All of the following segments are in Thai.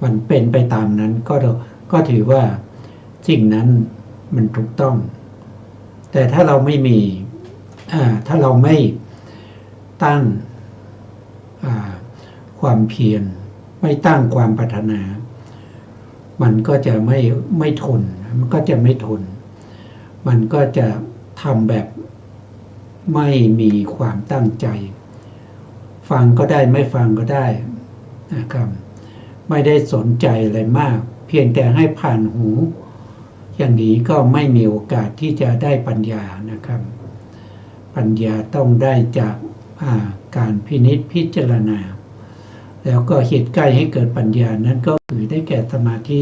มันเป็นไปตามนั้นก็ถือว่าสิ่งนั้นมันถูกต้องแต่ถ้าเราไม่มีถ้าเราไม่ตั้งความเพียรไม่ตั้งความปรารถนามันก็จะไม่ทนมันก็จะไม่ทนมันก็จะทำแบบไม่มีความตั้งใจฟังก็ได้ไม่ฟังก็ได้นะครับไม่ได้สนใจอะไรมากเพียงแต่ให้ผ่านหูอย่างนี้ก็ไม่มีโอกาสที่จะได้ปัญญานะครับปัญญาต้องได้จากการพินิจพิจารณาแล้วก็เหตุใกล้ให้เกิดปัญญานั้นก็คือได้แก่สมาธิ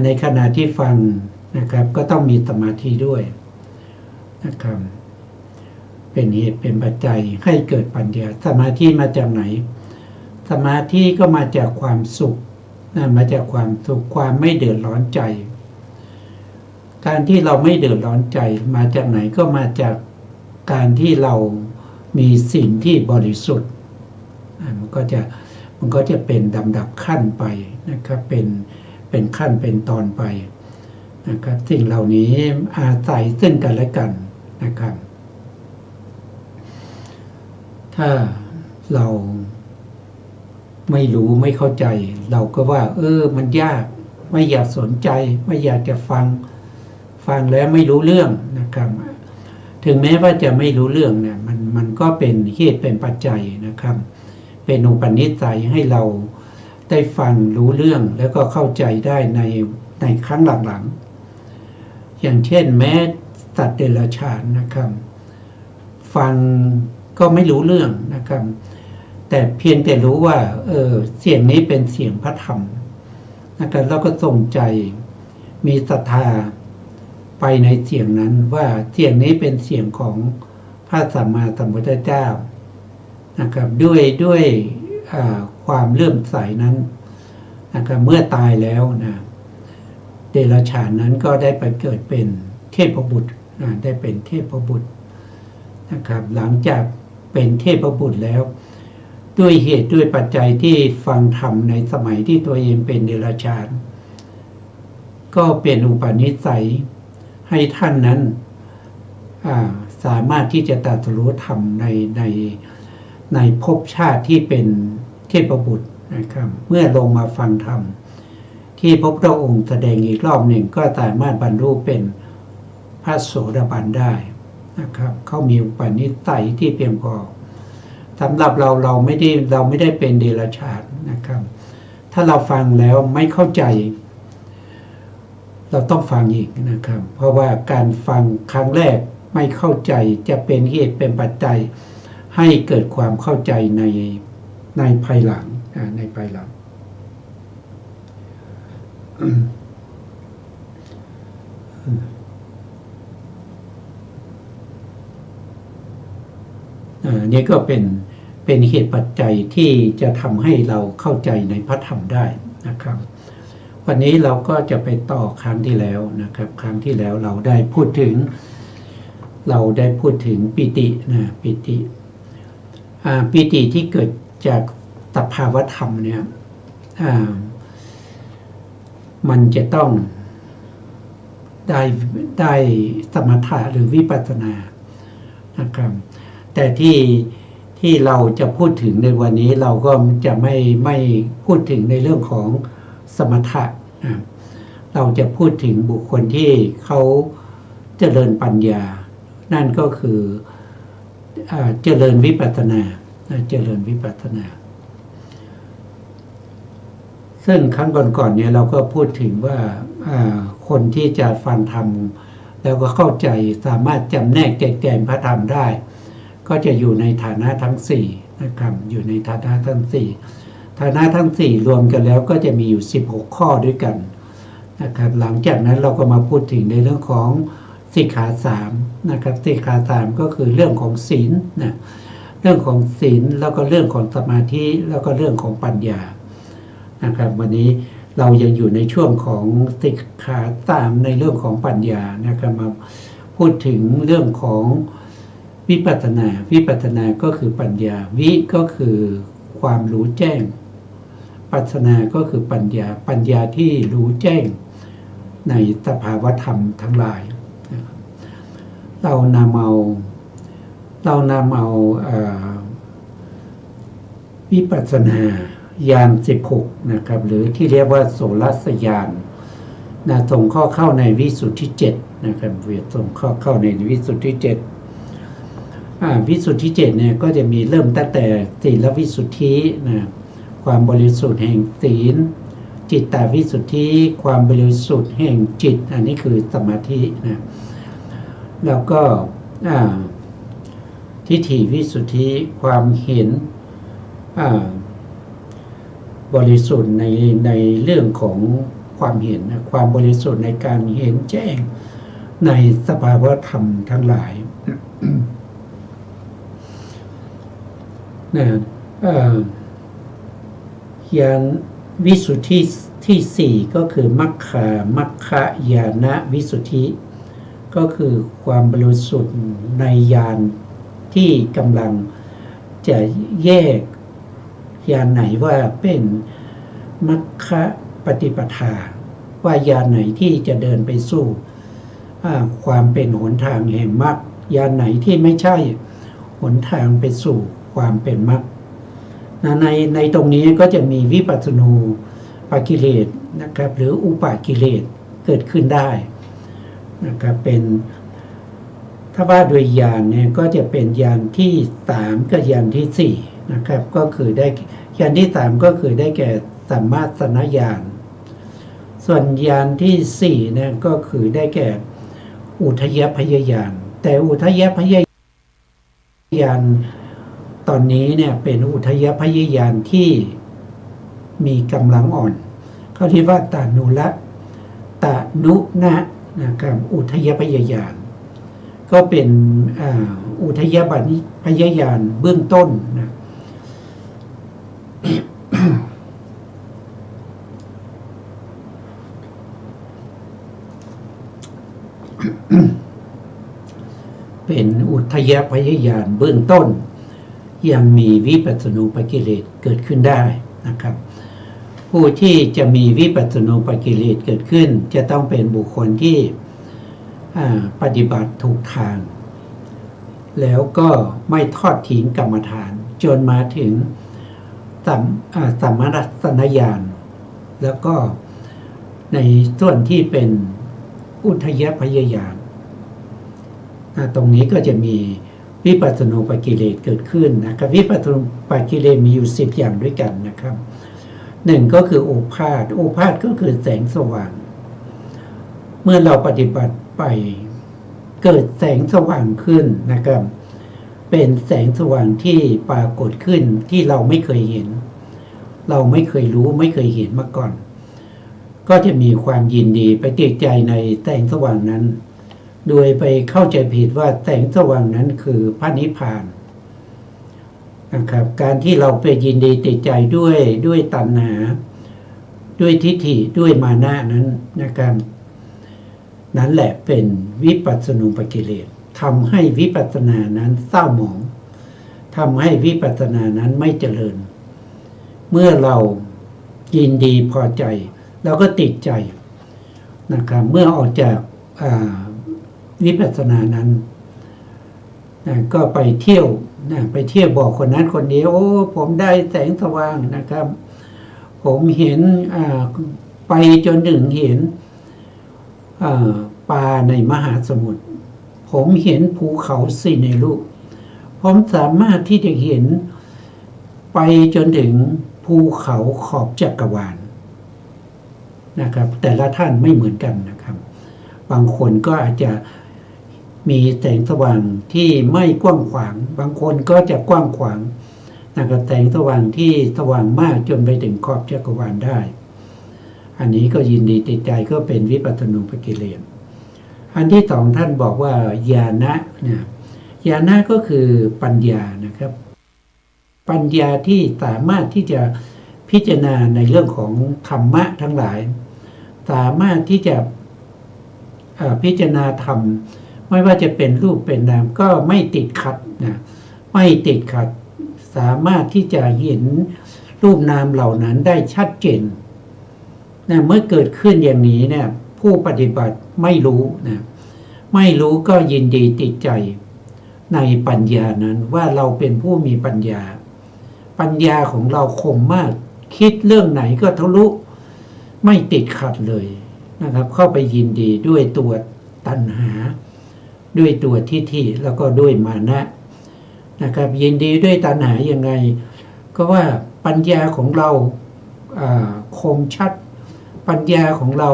ในขณะที่ฟังนะครับก็ต้องมีสมาธิด้วยนะครับเป็นเหตุเป็นปัจจัยให้เกิดปัญญาสมาธิมาจากไหนสมาธิก็มาจากความสุขมาจากความสุขความไม่เดือดร้อนใจการที่เราไม่เดือดร้อนใจมาจากไหนก็มาจากการที่เรามีสิ่งที่บริสุทธิ์มันก็จะเป็นลำดับขั้นไปนะครับเป็นขั้นเป็นตอนไปนะครับสิ่งเหล่านี้อาศัยซึ่งกันและกันนะครับถ้าเราไม่รู้ไม่เข้าใจเราก็ว่ามันยากไม่อยากสนใจไม่อยากจะฟังแล้วไม่รู้เรื่องนะครับถึงแม้ว่าจะไม่รู้เรื่องเนี่ยมันก็เป็นเหตุเป็นปัจจัยนะครับเป็นอุปนิสัยให้เราได้ฟังรู้เรื่องแล้วก็เข้าใจได้ในครั้งหลังๆอย่างเช่นแม้สัตว์เดรัจฉานนะครับฟังก็ไม่รู้เรื่องนะครับแต่เพียงแต่รู้ว่าเสียงนี้เป็นเสียงพระธรรมนะครับแล้วก็ส่งใจมีศรัทธาไปในเสียงนั้นว่าเสียงนี้เป็นเสียงของพระสัมมาสัมพุทธเจ้านะครับด้วยความเลื่อมใสนั้นนะครับเมื่อตายแล้วนะเดรัจฉานนั้นก็ได้ไปเกิดเป็นเทพบุตรได้เป็นเทพบุตรนะครับหลังจากเป็นเทพบุตรแล้วด้วยเหตุด้วยปัจจัยที่ฟังธรรมในสมัยที่ตัวเองเป็นเดรัจฉานก็เป็นอุปนิสัยให้ท่านนั้นสามารถที่จะตรัสรู้ธรรมในภพชาติที่เป็นเทพบุตรนะครับเมื่อลงมาฟังธรรมที่พระพุทธองค์แสดงอีกรอบหนึ่งก็สามารถบรรลุเป็นพระโสดาบันได้นะครับเขามีอุปนิสัยที่เพียงพอสำหรับเราไม่ได้เป็นเดรัจฉานนะครับถ้าเราฟังแล้วไม่เข้าใจเราต้องฟังอีกนะครับเพราะว่าการฟังครั้งแรกไม่เข้าใจจะเป็นเหตุเป็นปัจจัยให้เกิดความเข้าใจในภายหลังในภายหลังนี่ก็เป็นเหตุปัจจัยที่จะทำให้เราเข้าใจในพระธรรมได้นะครับวันนี้เราก็จะไปต่อครั้งที่แล้วนะครับครั้งที่แล้วเราได้พูดถึงปิตินะปิติที่เกิดจากสภาวธรรมเนี่ยมันจะต้องได้สมถะหรือวิปัสสนานะครับแต่ที่เราจะพูดถึงในวันนี้เราก็จะไม่พูดถึงในเรื่องของสมถะเราจะพูดถึงบุคคลที่เขาเจริญปัญญานั่นก็คือเจริญวิปัสสนาซึ่งครั้งก่อนๆเนี่ยเราก็พูดถึงว่าคนที่จะฟังธรรมแล้วก็เข้าใจสามารถจำแนกแจกแจงพระธรรมได้ก็จะอยู่ในฐานะทั้ง4นะครับอยู่ในฐานะทั้ง4ฐานะทั้ง4รวมกันแล้วก็จะมีอยู่16ข้อด้วยกันนะครับหลังจากนั้นเราก็มาพูดถึงในเรื่องของสิกขา3นะครับสิกขา3ก็คือเรื่องของศีลนะเรื่องของศีลแล้วก็เรื่องของสมาธิแล้วก็เรื่องของปัญญานะครับวันนี้เรายังอยู่ในช่วงของสิกขา3ในเรื่องของปัญญานะครับมาพูดถึงเรื่องของวิปัสสนาก็คือปัญญาวิก็คือความรู้แจ้ง ปัสสนาก็คือปัญญาที่รู้แจ้งในสภาวธรรมทั้งหลายเรานำเอาวิปัสสนาญาณ16นะครับหรือที่เรียกว่าโสรัสญาณส่งข้อเข้าในวิสุทธิ7นะครับส่งข้อเข้าในวิสุทธิ7วิสุทธิ7เนี่ยก็จะมีเริ่มตั้งแต่ศีลวิสุทธินะความบริสุทธิ์แห่งศีลจิตตวิสุทธิความบริสุทธิ์แห่งจิตอันนี้คือสมาธินะแล้วก็ทิฏฐิวิสุทธิความเห็นบริสุทธิ์ในเรื่องของความเห็นความบริสุทธิ์ในการเห็นแจ้งในสภาวธรรมทั้งหลายนะญาณวิสุทธิที่4ก็คือมัคคญาณวิสุทธิก็คือความบริสุทธิ์ในญาณที่กำลังจะแยกญาณไหนว่าเป็นมัคคะปฏิปทาว่าญาณไหนที่จะเดินไปสู่ความเป็นหนทางแห่งมรรคญาณไหนที่ไม่ใช่หนทางไปสู่ความเป็นมรรคในตรงนี้ก็จะมีวิปัสสนูปกิเลสนะครับหรืออุปากิเลสเกิดขึ้นได้นะครับเป็นถ้าว่าโดยญาณเนี่ยก็จะเป็นญาณที่3กับญาณที่4นะครับก็คือได้ญาณที่3ก็คือได้แก่สัมมาสัญญาณส่วนญาณที่4เนี่ยก็คือได้แก่อุทยพยญาณแต่อุทยพยญาณตอนนี้เนี่ยเป็นอุทยพยญาณที่มีกำลังอ่อนเขาเรียกว่าตานุนะนะครับอุทยพยญาณก็เป็นอุทยพยญาณเบื้องต้นนะเป็นอุทยพยญาณเบื้องต้นยังมีวิปัสสนูปกิเลสเกิดขึ้นได้นะครับผู้ที่จะมีวิปัสสนูปกิเลสเกิดขึ้นจะต้องเป็นบุคคลที่ปฏิบัติถูกทางแล้วก็ไม่ทอดทิ้งกรรมฐานจนมาถึงสัมมาสัญญาณแล้วก็ในส่วนที่เป็นอุทยพยญาณตรงนี้ก็จะมีวิปัสสนูปกิเลสเกิดขึ้นนะครับวิปัสสนูปกิเลสมีอยู่10อย่างด้วยกันนะครับ1ก็คือโอภาสก็คือแสงสว่างเมื่อเราปฏิบัติไปเกิดแสงสว่างขึ้นนะครับเป็นแสงสว่างที่ปรากฏขึ้นที่เราไม่เคยเห็นเราไม่เคยรู้ไม่เคยเห็นมาก่อนก็จะมีความยินดีไปติดใจในแสงสว่างนั้นโดยไปเข้าใจผิดว่าแสงสว่างนั้นคือพระนิพพานนะครับการที่เราไปยินดีติดใจด้วยตัณหาด้วยทิฏฐิด้วยมานะนั้นนะครับนั่นแหละเป็นวิปัสสนูปกิเลสทำให้วิปัสสนานั้นเศร้าหมองทำให้วิปัสสนานั้นไม่เจริญเมื่อเรายินดีพอใจเราก็ติดใจนะครับเมื่อออกจากวิปัสสนานั้นก็ไปเที่ยวบอกคนนั้นคนนี้โอ้ผมได้แสงสว่างนะครับผมเห็นไปจนถึงเห็นปลาในมหาสมุทรผมเห็นภูเขา4 ในลูกผมสามารถที่จะเห็นไปจนถึงภูเขาขอบจักรวาลนะครับแต่ละท่านไม่เหมือนกันนะครับบางคนก็อาจจะมีแสงสว่างที่ไม่กว้างขวางบางคนก็จะกว้างขวางนะครับแสงสว่างที่สว่างมากจนไปถึงขอบจักรวาลได้อันนี้ก็ยินดีติดใจก็เป็นวิปัสสนูปกิเลสอันที่2ท่านบอกว่าญาณะเนี่ยญาณะก็คือปัญญานะครับปัญญาที่สามารถที่จะพิจารณาในเรื่องของธรรมะทั้งหลายสามารถที่จะพิจารณาธรรมไม่ว่าจะเป็นรูปเป็นนามก็ไม่ติดขัดนะไม่ติดขัดสามารถที่จะเห็น รูปนามเหล่านั้นได้ชัดเจนนะเมื่อเกิดขึ้นอย่างนี้เนี่ยผู้ปฏิบัติไม่รู้นะไม่รู้ก็ยินดีติดใจในปัญญานั้นว่าเราเป็นผู้มีปัญญาปัญญาของเราคมมากคิดเรื่องไหนก็ทะลุไม่ติดขัดเลยนะครับเข้าไปยินดีด้วยตัวตัณหาด้วยตัวทิฏฐิแล้วก็ด้วยมานะนะครับยินดีด้วยตัณหายังไงก็ว่าปัญญาของเราคมชัดปัญญาของเรา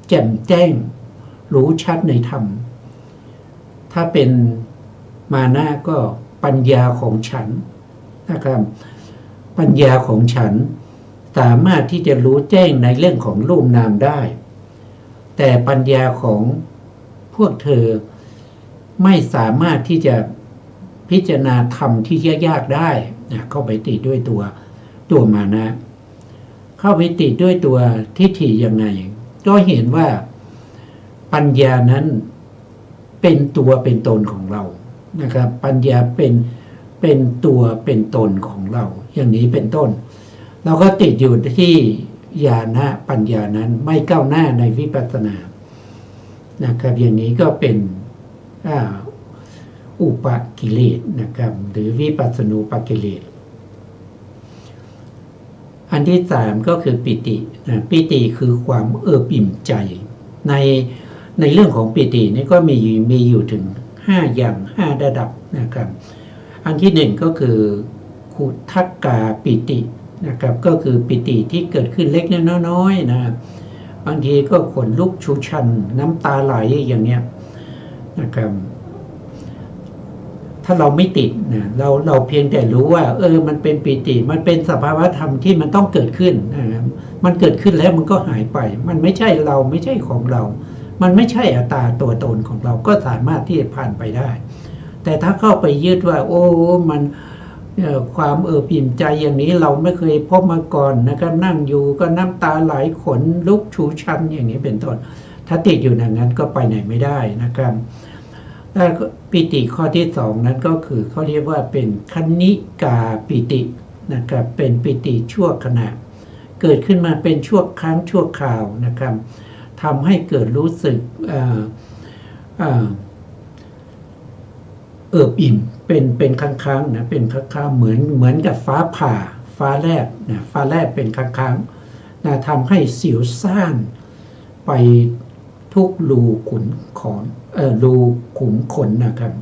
แจ่มแจ้งรู้ชัดในธรรมถ้าเป็นมานะก็ปัญญาของฉันนะครับปัญญาของฉันสามารถที่จะรู้แจ้งในเรื่องของรูปนามได้แต่ปัญญาของพวกเธอไม่สามารถที่จะพิจารณาธรรมที่ยากๆได้เข้าไปติดด้วยตัวมานะเข้าไปติดด้วยตัวทิฏฐิยังไงก็เห็นว่าปัญญานั้นเป็นตัวเป็นตนของเรานะครับปัญญาเป็นตัวเป็นตนของเราอย่างนี้เป็นต้นเราก็ติดอยู่ที่ญาณปัญญานั้นไม่ก้าวหน้าในวิปัสสนานะครับอย่างนี้ก็เป็นอุปกิเลสนะครับหรือวิปัสสนูปกิเลสอันที่สามก็คือปิติปิติคือความอิ่มใจในเรื่องของปิตินี่ก็มีอยู่ถึง5อย่าง5ระดับนะครับอันที่หนึ่งก็คือขุทักกาปิตินะครับก็คือปิติที่เกิดขึ้นเล็กน้อยๆนะบางทีก็ขนลุกชูชันน้ำตาไหลอย่างเนี้ยนะครับถ้าเราไม่ติดนะเราเพียงแต่รู้ว่ามันเป็นปิติมันเป็นสภาวะธรรมที่มันต้องเกิดขึ้นนะครับมันเกิดขึ้นแล้วมันก็หายไปมันไม่ใช่เราไม่ใช่ของเรามันไม่ใช่อัตตาตัวตนของเราก็สามารถที่จะผ่านไปได้แต่ถ้าเข้าไปยึดว่ามันความอิ่มใจอย่างนี้เราไม่เคยพบมาก่อนนะครับนั่งอยู่ก็น้ำตาไหลขนลุกชูชันอย่างนี้เป็นต้นถ้าติดอยู่อย่างนั้นก็ไปไหนไม่ได้นะครับแล้วปิติข้อที่สองนั้นก็คือเขาเรียกว่าเป็นคณิกาปิตินะครับเป็นปิติชั่วขณะเกิดขึ้นมาเป็นชั่วครั้งชั่วคราวนะครับทำให้เกิดรู้สึกอิ่มเป็นครั้งๆนะเป็นครั้งๆเหมือนกับฟ้าผ่าฟ้าแลบนะฟ้าแลบเป็นครั้งๆนะทำให้สิวซ่านไปทุกรูขุมขนรูขุมขนนะครับ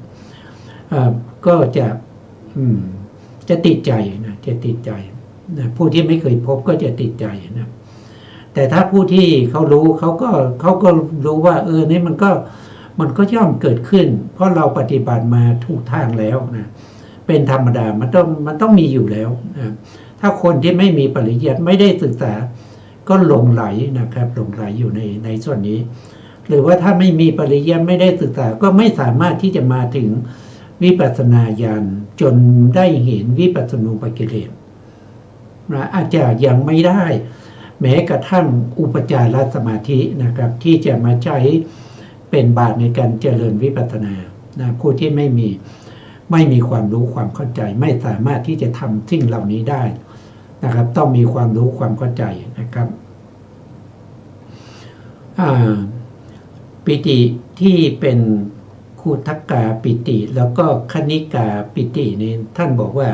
ก็จะติดใจนะจะติดใจนะผู้ที่ไม่เคยพบก็จะติดใจนะแต่ถ้าผู้ที่เขารู้เขาก็รู้ว่านี่มันก็ย่อมเกิดขึ้นเพราะเราปฏิบัติมาถูกทางแล้วนะเป็นธรรมดามันต้องมีอยู่แล้วนะถ้าคนที่ไม่มีปริยัติไม่ได้ศึกษาก็หลงไหลนะครับหลงไหลอยู่ในส่วนนี้หรือว่าถ้าไม่มีปริยัติไม่ได้ศึกษาก็ไม่สามารถที่จะมาถึงวิปัสสนาญาณจนได้เห็นวิปัสสนูปกิเลสนะอาจจะยังไม่ได้แม้กระทั่งอุปจารสมาธินะครับที่จะมาใช้เป็นบาตรในการเจริญวิปัสสนานะผู้ที่ไม่มีความรู้ความเข้าใจไม่สามารถที่จะทำสิ่งเหล่านี้ได้นะครับต้องมีความรู้ความเข้าใจนะครับปิติที่เป็นขุทักกาปิติแล้วก็คณิกาปิตินี่ท่านบอกว่า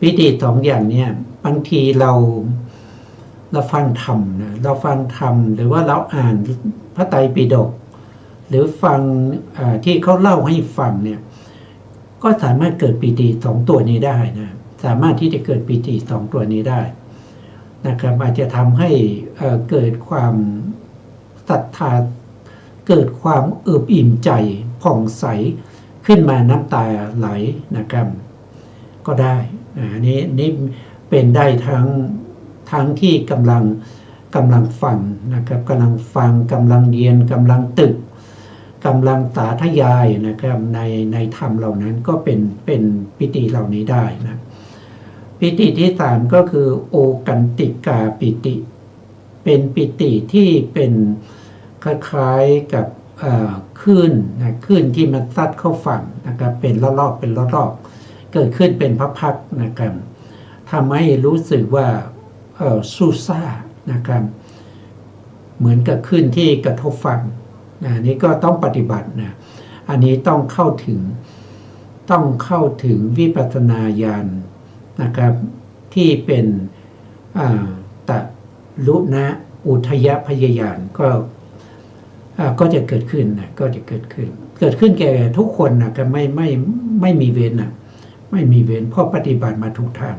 ปิติสองอย่างเนี่ยบางทีเราฟังธรรมนะเราฟังธรรมหรือว่าเราอ่านพระไตรปิฎกหรือฟังที่เขาเล่าให้ฟังเนี่ยก็สามารถเกิดปิติสองตัวนี้ได้นะสามารถที่จะเกิดปิติสองตัวนี้ได้นะครับอาจจะทำให้เกิดความศรัทธาเกิดความอิ่มใจผ่องใสขึ้นมาน้ำตาไหลนะครับก็ได้นี่เป็นได้ทั้งที่กำลังฟังนะครับกำลังฟังกำลังเรียนกำลังตึกกำลังสาธยายนะครับในธรรมเหล่านั้นก็เป็นปิติเหล่านี้ได้นะปิติที่สามก็คือโอกันติกาปิติเป็นปิติที่เป็นคล้ายๆกับคลื่นที่มันซัดเข้าฝั่งนะครับเป็นรอบๆเกิดขึ้นเป็นพักๆนะครับ ทำให้รู้สึกว่าสู้ซ่านะครับเหมือนกับขึ้นที่กระทบฝั่งนี่ก็ต้องปฏิบัตินะอันนี้ต้องเข้าถึงวิปัสสนาญาณนะครับที่เป็นตะลุนะอุทยพยญาณก็จะเกิดขึ้นนะก็จะเกิดขึ้นแก่ทุกคนนะก็ไม่มีเว้นนะไม่มีเว้นเพราะปฏิบัติมาถูกทาง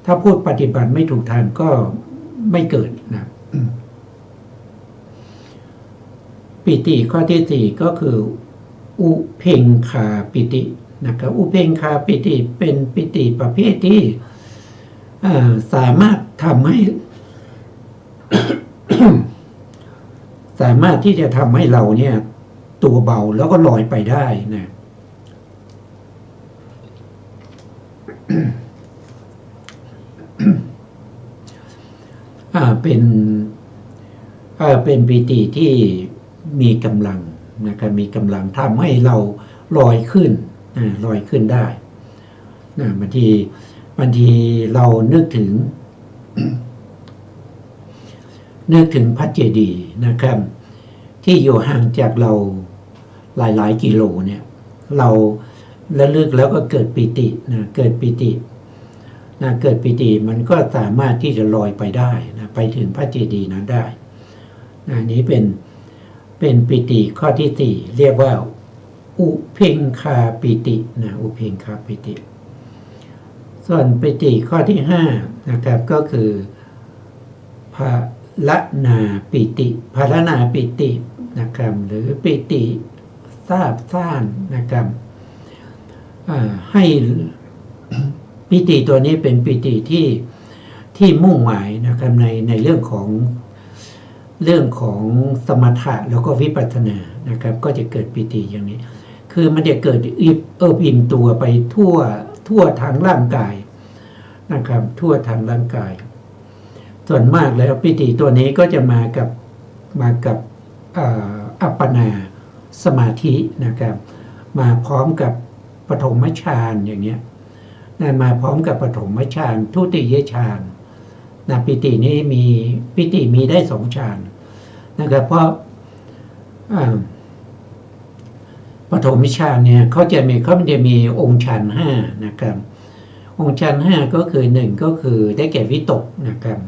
ถ้าพูดปฏิบัติไม่ถูกทางก็ไม่เกิดนะปิติข้อที่สี่ก็คืออุเพงคาปิตินะครับอุเพงคาปิติเป็นปิติประเภทที่สามารถทำให้ สามารถที่จะทำให้เราเนี่ยตัวเบาแล้วก็ลอยไปได้นะเป็นปิติที่มีกำลังนะครับมีกำลังทำให้เราลอยขึ้นได้นะบางทีเรานึกถึง พระเจดีย์นะครับที่อยู่ห่างจากเราหลายกิโลเนี่ยเราระลึกแล้วก็เกิดปิตินะเกิดปิติมันก็สามารถที่จะลอยไปได้นะไปถึงพระเจดีย์นั้นได้นะนี้เป็นปิติข้อที่สี่เรียกว่าอุเพงคาปิตินะอุเพงคาปิติส่วนปิติข้อที่ห้านะครับก็คือภาลนาปิติภาลนาปิตินะครับหรือปิติซาบซ่านนะครับให้ปิติตัวนี้เป็นปิติที่มุ่งหมายนะครับในเรื่องของสมถะแล้วก็วิปัสสนานะครับก็จะเกิดปิติอย่างนี้คือมันจะเกิดอิ่มตัวไปทั่วทางร่างกายนะครับทั่วทางร่างกายส่วนมากแล้วปิติตัวนี้ก็จะมากับอัปปนาสมาธินะครับมาพร้อมกับปฐมฌานอย่างเงี้ยมาพร้อมกับปฐมฌานทุติยฌานนะปิตินี้มีได้สองฌานนะครับเพราะปฐมฌานเนี่ยเขาจะมีองค์ฌานห้านะครับองค์ฌานห้าก็คือหนึ่งก็คือได้แก่วิตกนะครับ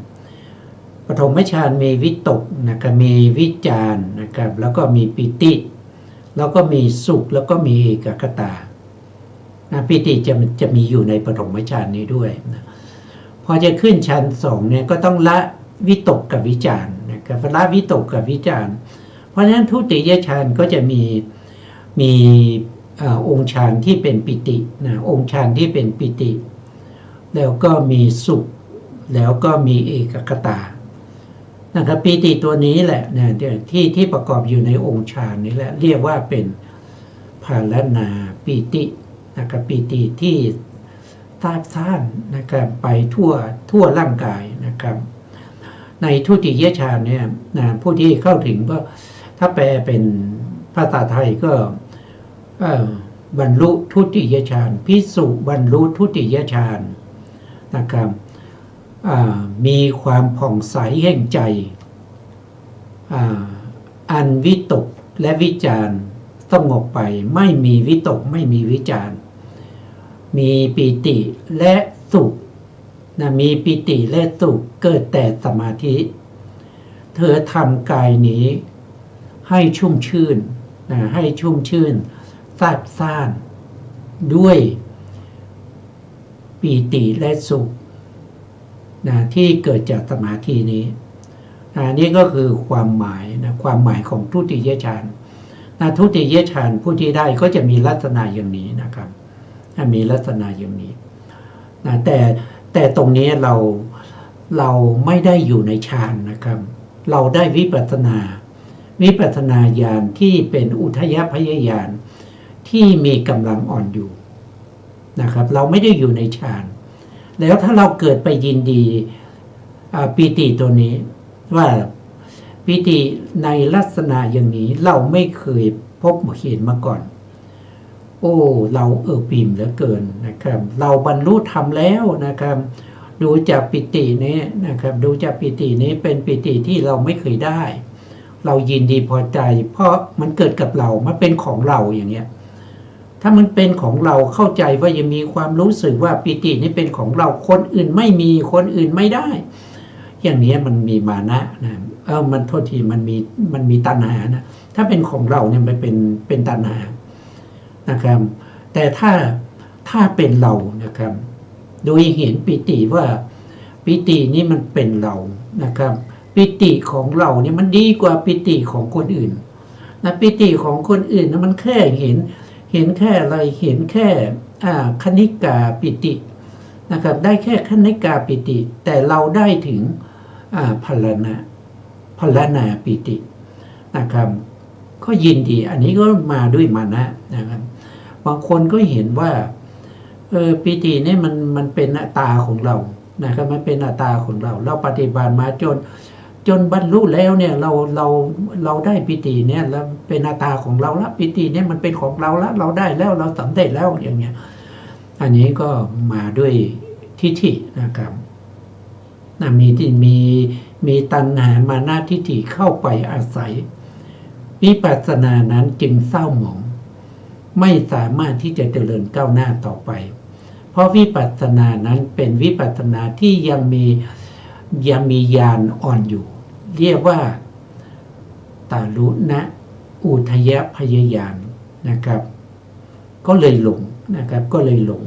ปฐมฌานมีวิตกนะครับมีวิจารนะครับแล้วก็มีปิติแล้วก็มีสุขแล้วก็มีเอกคตาปิติจะมีอยู่ในปฐมฌานนี้ด้วยนะพอจะขึ้นฌานสองเนี่ยก็ต้องละวิตกกับวิจารนะครับละวิตกกับวิจารเพราะฉะนั้นทุติยฌานก็จะมีองค์ฌานที่เป็นปิตินะองค์ฌานที่เป็นปิติแล้วก็มีสุขแล้วก็มีเอกคตานะครับปิติตัวนี้แหละนะที่ประกอบอยู่ในองค์ฌานนี้แหละเรียกว่าเป็นภาลนาปิตินะครับปิติที่ซาบซ่านนะครับไปทั่วร่างกายนะครับในทุติยฌานเนี่ยนะผู้ที่เข้าถึงก็ถ้าแปลเป็นภาษาไทยก็บรรลุทุติยฌานภิกษุบรรลุทุติยฌานนะครับมีความผ่องใสแห่งใจอันวิตกและวิจารสงบไปไม่มีวิตกไม่มีวิจารมีปิติและสุขนะมีปิติและสุขเกิดแต่สมาธิเธอทำกายนี้ให้ชุ่มชื่นนะให้ชุ่มชื่นซาบซ่านด้วยปิติและสุขนะที่เกิดจากสมาธินี้นี่ก็คือความหมายนะความหมายของทุติยฌานนะทุติยฌานผู้ที่ได้ก็จะมีลักษณะอย่างนี้นะครับมีลักษณะอย่างนี้นะแต่ตรงนี้เราไม่ได้อยู่ในฌานนะครับเราได้วิปัสสนาญาณที่เป็นอุทยพยญาณที่มีกำลังอ่อนอยู่นะครับเราไม่ได้อยู่ในฌานแล้วถ้าเราเกิดไปยินดีปิติตัวนี้ว่าปิติในลักษณะอย่างนี้เราไม่เคยพบเห็นมาก่อนโอ้เราปิ่มเหลือเกินนะครับเราบรรลุธรรมแล้วนะครับ ดูจากปิตินี้นะครับดูจากปิตินี้เป็นปิติที่เราไม่เคยได้เรายินดีพอใจเพราะมันเกิดกับเรามันเป็นของเราอย่างเงี้ยถ้ามันเป็นของเราเข้าใจว่ายังมีความรู้สึกว่าปิตินี้เป็นของเราคนอื่นไม่มีคนอื่นไม่ได้อย่างนี้มันมีมานะมันโทษทีมันมีตัณหานะถ้าเป็นของเราเนี่ยมันเป็นตัณหานะครับแต่ถ้าเป็นเรานะครับโดยเห็นปิติว่าปิตินี้มันเป็นเรานะครับปิติของเราเนี่ยมันดีกว่าปิติของคนอื่นนะปิติของคนอื่นนะมันแค่เห็นแค่อะไรเห็นแค่คณิกาปิตินะครับได้แค่คณิกาปิติแต่เราได้ถึงพลนาปิตินะครับก็ยินดีอันนี้ก็มาด้วยมานะนะครับบางคนก็เห็นว่าปิตินี่มันเป็นอัตตาของเรานะครับมันเป็นอัตตาของเราปฏิบัติมาจนบรรลุแล้วเนี่ยเราได้ปิติเนี่ยแล้วเป็นอัตตาของเราละปิติเนี่ยมันเป็นของเราละเราได้แล้วเราสำเร็จแล้วอย่างเงี้ยอันนี้ก็มาด้วยทิฏฐินะครับมีตัณหามานะทิฏฐิเข้าไปอาศัยวิปัสสนานั้นจึงเศร้าหมองไม่สามารถที่จะเจริญก้าวหน้าต่อไปเพราะวิปัสสนานั้นเป็นวิปัสสนาที่ยังมีญาณอ่อนอยู่เรียกว่าตาลุนะอุทยพยญาณนะครับก็เลยหลงนะครับก็เลยหลง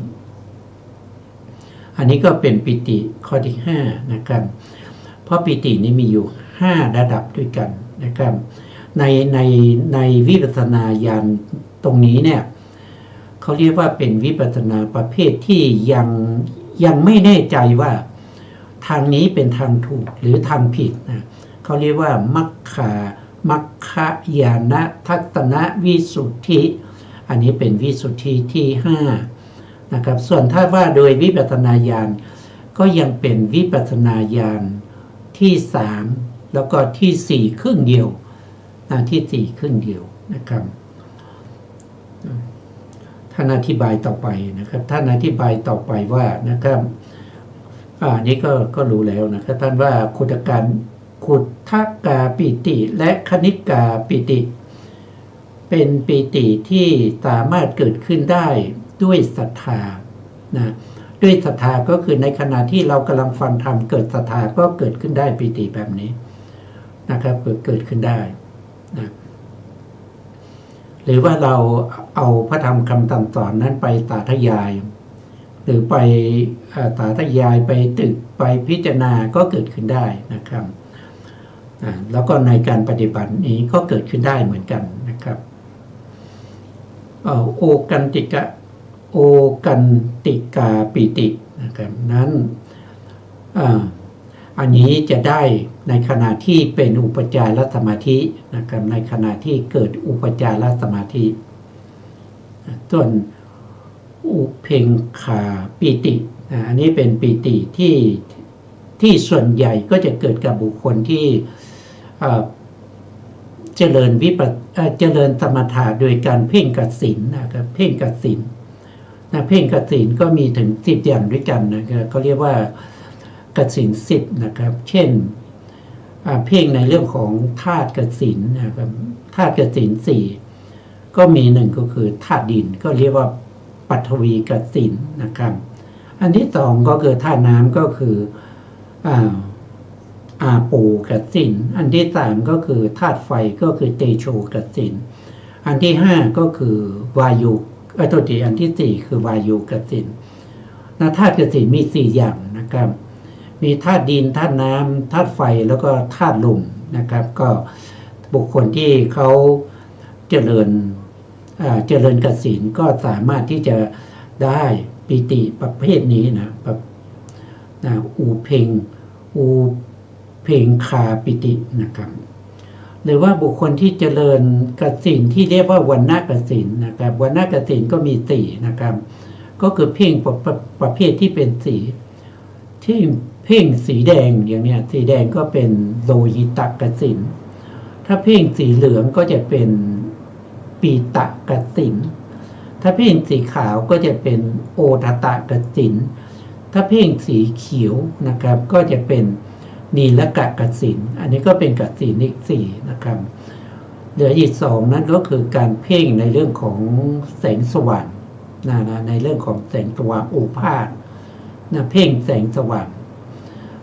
อันนี้ก็เป็นปิติข้อที่5นะครับเพราะปิตินี้มีอยู่5ระดับด้วยกันนะครับในวิปัสสนาญาณตรงนี้เนี่ยเขาเรียกว่าเป็นวิปัสสนาประเภทที่ยังไม่แน่ใจว่าทางนี้เป็นทางถูกหรือทางผิดนะเขาเรียกว่ามัคคญาณทัศนวิสุทธิอันนี้เป็นวิสุทธิที่5นะครับส่วนถ้าว่าโดยวิปัสสนาญาณก็ยังเป็นวิปัสสนาญาณที่3แล้วก็ที่4ครึ่งเดียวที่4ครึ่งเดียวนะครับท่านอธิบายต่อไปนะครับท่านอธิบายต่อไปว่านะครับนี้ก็รู้แล้วนะครับท่านว่าขุทกาปิติและคณิกาปิติเป็นปิติที่สามารถเกิดขึ้นได้ด้วยศรัทธานะด้วยศรัทธาก็คือในขณะที่เรากำลังฟังธรรมเกิดศรัทธาก็เกิดขึ้นได้ปิติแบบนี้นะครับเกิดขึ้นได้นะหรือว่าเราเอาพระธรรมคำสั่งสอนนั้นไปสาธยายหรือไปสาธยายไปตึกไปพิจารณาก็เกิดขึ้นได้นะครับแล้วก็ในการปฏิบัตินี้ก็เกิดขึ้นได้เหมือนกันนะครับโอกันติกาปิตินะครับนั้นอันนี้จะได้ในขณะที่เป็นอุปจารสมาธินะครับในขณะที่เกิดอุปจารสมาธิส่วนอุเพงคาปิติอันนี้เป็นปิติที่ส่วนใหญ่ก็จะเกิดกับบุคคลที่เจริญสมถะโดยการเพ่งกสิณนะครับเพ่งกสิณเพ่งกสิณก็มีถึง10อย่างด้วยกันนะครับเขาเรียกว่ากสิณ10นะครับเช่นเพ่งในเรื่องของธาตุกสิณนะครับธาตุกสิณ4ก็มี1ก็คือธาตุดินก็เรียกว่าปฐวีกสิณนะครับอันที่2ก็คือธาตุน้ำก็คืออาโปกสิณอันที่3ก็คือธาตุไฟก็คือเตโชกสิณอันที่5ก็คือวายุอันที่4คือวายุกสิณธาตุกสิณมี4อย่างนะครับมีธาตุดินธาตุน้ำธาตุไฟแล้วก็ธาตุลมนะครับก็บุคคลที่เขาเจริญกสิณก็สามารถที่จะได้ปิติประเภทนี้นะอูเพงคาปิตินะครับหรือว่าบุคคลที่เจริญกสิณที่เรียกว่าวันณกสิณนะครับวันณกสิณก็มี4นะครับก็คือเพ่งประเภทที่เป็นสีที่เพ่งสีแดงอย่างเนี้ยสีแดงก็เป็นโลหิตกสิณถ้าเพ่งสีเหลืองก็จะเป็นปีตกสิณถ้าเพ่งสีขาวก็จะเป็นโอทตกสิณ ถ้าเพ่งสีเขียวนะครับก็จะเป็นนีลกะกสิณอันนี้ก็เป็นกสิณอีก4นะครับเหลืออีก2นั่นก็คือการเพ่งในเรื่องของแสงสว่างในเรื่องของแสงสว่างโอภาสเพ่งแสงสว่าง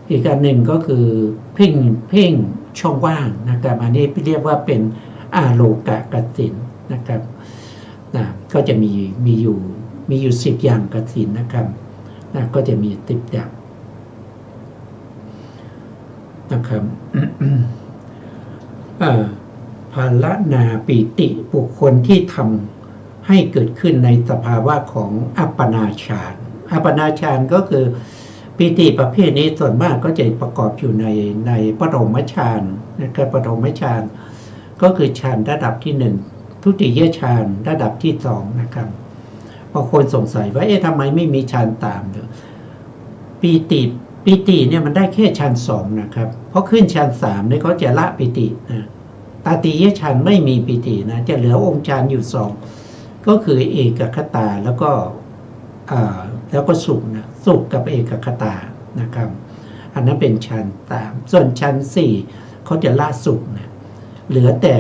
อีกอันหนึ่งก็คือเพ่งช่องว่างนะครับอันนี้เรียกว่าเป็นอาโลกะกสิณนะครับก็จะมีอยู่10อย่างกสิณนะครับก็จะมี10อย่างนะครับภาลนาปิติบุคคลที่ทำให้เกิดขึ้นในสภาวะของอัปปนาฌานอัปปนาฌานก็คือปิติประเภทนี้ส่วนมากก็จะประกอบอยู่ในปฐมฌานนะครับปฐมฌานก็คือฌานระดับที่1ทุติยฌานระดับที่2นะครับบางคนสงสัยว่าทำไมไม่มีฌานตามเลยปิติเนี่ยมันได้แค่ฌาน2นะครับเพราะขึ้นฌาน3เนี่ยเขาจะละปิตินะตติยฌานไม่มีปิตินะจะเหลือองค์ฌานอยู่2ก็คือเอกคตาแล้วก็สุขนะสุขกับเอกคตานะครับอันนั้นเป็นฌาน3ส่วนฌาน4เขาจะละสุขนะเหลือแต่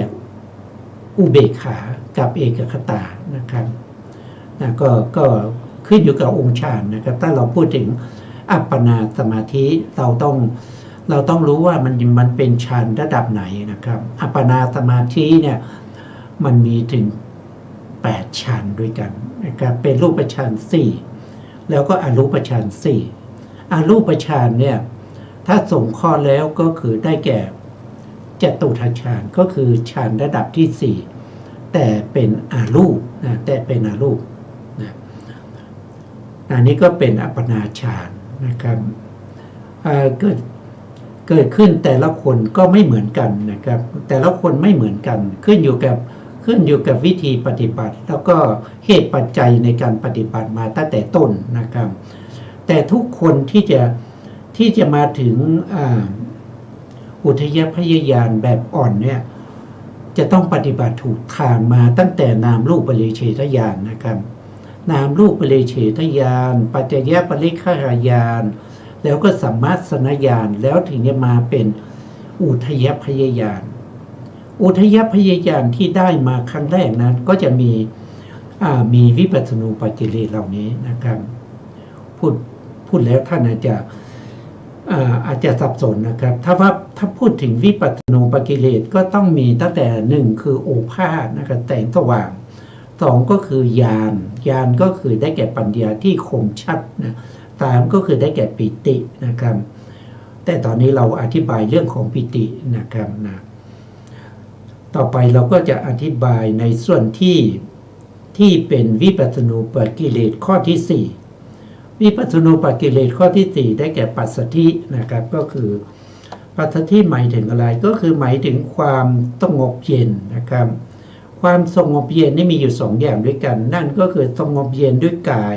อุเบกขากับเอกคตานะครับก็ขึ้นอยู่กับองค์ฌานนะครับถ้าเราพูดถึงอัปปนาสมาธิเราต้องรู้ว่ามันเป็นฌานระดับไหนนะครับอัปปนาสมาธิเนี่ยมันมีถึง8ฌานด้วยกันนะครับเป็นรูปฌาน4แล้วก็อรูปฌาน4อรูปฌานเนี่ยถ้าส่งข้อแล้วก็คือได้แก่จตุทัชฌานก็คือฌานระดับที่4แต่เป็นอรูปนะแต่เป็นอรูปนะอันนี้ก็เป็นอัปปนาฌานนะครับเกิดขึ้นแต่ละคนก็ไม่เหมือนกันนะครับแต่ละคนไม่เหมือนกันขึ้นอยู่กับวิธีปฏิบัติแล้วก็เหตุปัจจัยในการปฏิบัติมาตั้งแต่ต้นนะครับแต่ทุกคนที่จะมาถึงอุทยพยญาณแบบอ่อนเนี่ยจะต้องปฏิบัติถูกทางมาตั้งแต่นามรูปปริเฉทญาณนะครับนามรูปปริเฉทญาณปัจจยปริฆาญาณแล้วก็สัมมาสนญาณแล้วถึงจะมาเป็นอุทยพยญาณอุทยพยญาณที่ได้มาครั้งแรกนั้นก็จะมีวิปัสสนูปกิเลสเหล่านี้นะครับพูดแล้วท่านอาจจะสับสนนะครับถ้าพูดถึงวิปัสสนูปกิเลสก็ต้องมีตั้งแต่1คือโอภาสนะครับแสงสว่าง2ก็คือญาณก็คือได้แก่ปัญญาที่คมชัดนะ3ก็คือได้แก่ปิตินะครับแต่ตอนนี้เราอธิบายเรื่องของปิตินะครับนะต่อไปเราก็จะอธิบายในส่วนที่เป็นวิปัสสนูปกิเลสข้อที่4วิปัสสนูปกิเลสข้อที่4ได้แก่ปัสสัทธินะครับก็คือปัสสัทธิหมายถึงอะไรก็คือหมายถึงความสงบเย็นนะครับความสงบเย็นนี่มีอยู่2อย่างด้วยกันนั่นก็คือสงบเย็นด้วยกาย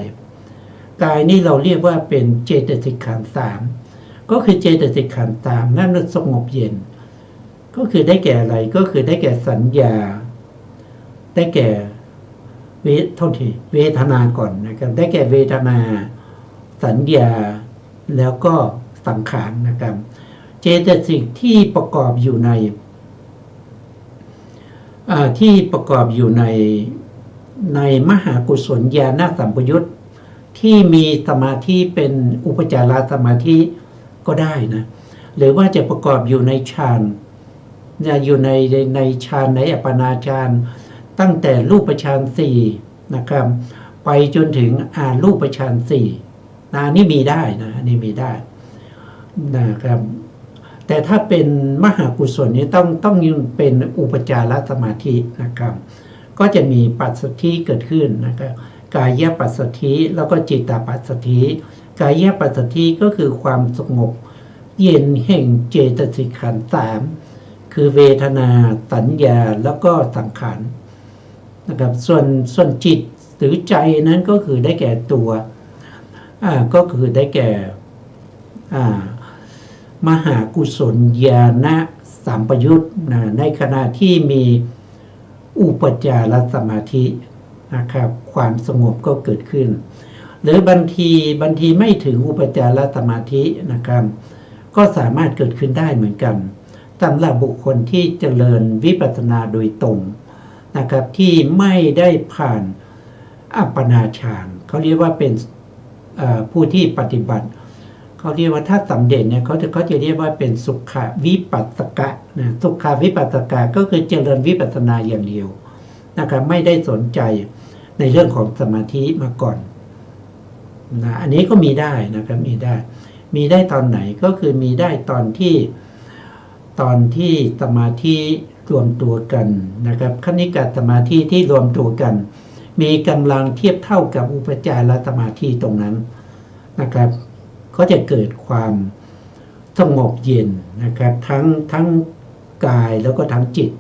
นี่เราเรียกว่าเป็นเจตสิกขันธ์3ก็คือเจตสิกขันธ์3นั่นสงบเย็นก็คือได้แก่อะไรก็คือได้แก่สัญญาได้แก่เวทนาก่อนนะครับได้แก่เวทนาสัญญาแล้วก็สังขารนะครับเจตสิกที่ประกอบอยู่ในมหากุศลญาณสัมปยุตที่มีสมาธิเป็นอุปจารสมาธิก็ได้นะหรือว่าจะประกอบอยู่ในฌานอยู่ในฌานในอัปปนาฌานตั้งแต่รูปฌาน4นะครับไปจนถึงอารูปฌาน4อันนี้มีได้นะอันนี้มีได้นะครับแต่ถ้าเป็นมหากุศลนี้ต้องเป็นอุปจารสมาธินะครับก็จะมีปัสสัทธิเกิดขึ้นนะครับกายปัสสัทธิแล้วก็จิตตปัสสัทธิกายปัสสัทธิก็คือความสงบเย็นแห่งเจตสิกขันธ์3คือเวทนาสัญญาแล้วก็สังขารนะครับส่วนจิตหรือใจนั้นก็คือได้แก่ตัวก็คือได้แก่มหากุศลญาณสัมปยุตในขณะที่มีอุปจารสมาธินะครับความสงบก็เกิดขึ้น หรือบางทีไม่ถึงอุปจารสมาธินะครับก็สามารถเกิดขึ้นได้เหมือนกันสำหรับบุคคลที่เจริญวิปัสสนาโดยตรงนะครับที่ไม่ได้ผ่านอัปปนาฌานเขาเรียกว่าเป็นผู้ที่ปฏิบัติเขาเรียกว่าถ้าสำเร็จเนี่ยเขาจะเรียกว่าเป็นสุขวิปัสสกะนะสุขวิปัสสกะก็คือเจริญวิปัสสนาอย่างเดียวนะครับไม่ได้สนใจในเรื่องของสมาธิมาก่อนนะอันนี้ก็มีได้นะครับมีได้ตอนไหนก็คือมีได้ตอนที่สมาธิรวมตัวกันนะครับคณิกะสมาธิที่รวมตัวกันมีกำลังเทียบเท่ากับอุปจารสมาธิตรงนั้นนะครับก็จะเกิดความสงบเย็นนะครับทั้งกายแล้วก็ทั้งจิต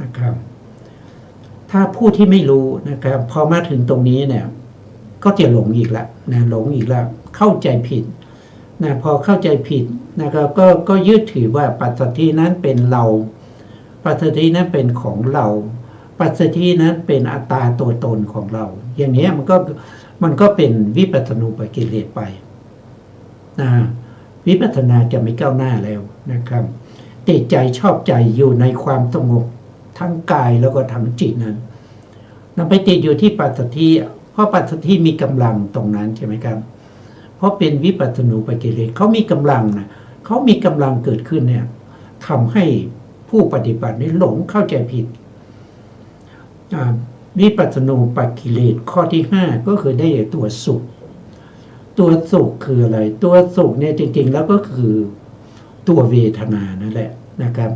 นะครับถ้าผู้ที่ไม่รู้นะครับพอมาถึงตรงนี้เนี่ยก็จะหลงอีกแล้วนะหลงอีกแล้วเข้าใจผิดนะพอเข้าใจผิดนะครับก็ยึดถือว่าปัจสัทธินั้นเป็นเราปัจสัทธินั้นเป็นของเราปัจสัทธินั้นเป็นอัตตาตัวตนของเราอย่างนี้มันก็เป็นวิปัสสนูปกิเลสไปนะวิปัสสนาจะไม่ก้าวหน้าแล้วนะครับติดใจชอบใจอยู่ในความสงบทั้งกายแล้วก็ทั้งจิตนั้นนำไปติดอยู่ที่ปัจสัทธิเพราะปัจสัทธิมีกำลังตรงนั้นใช่ไหมครับเพราะเป็นวิปัสสนูปกิเลสเขามีกำลังนะเขามีกำลังเกิดขึ้นเนี่ยทำให้ผู้ปฏิบัตินี้หลงเข้าใจผิดวิปัสสนูปกิเลสข้อที่5ก็คือได้ตัวสุขตัวสุขคืออะไรตัวสุขเนี่ยจริงๆแล้วก็คือตัวเวทนานั่นแหละนะครับ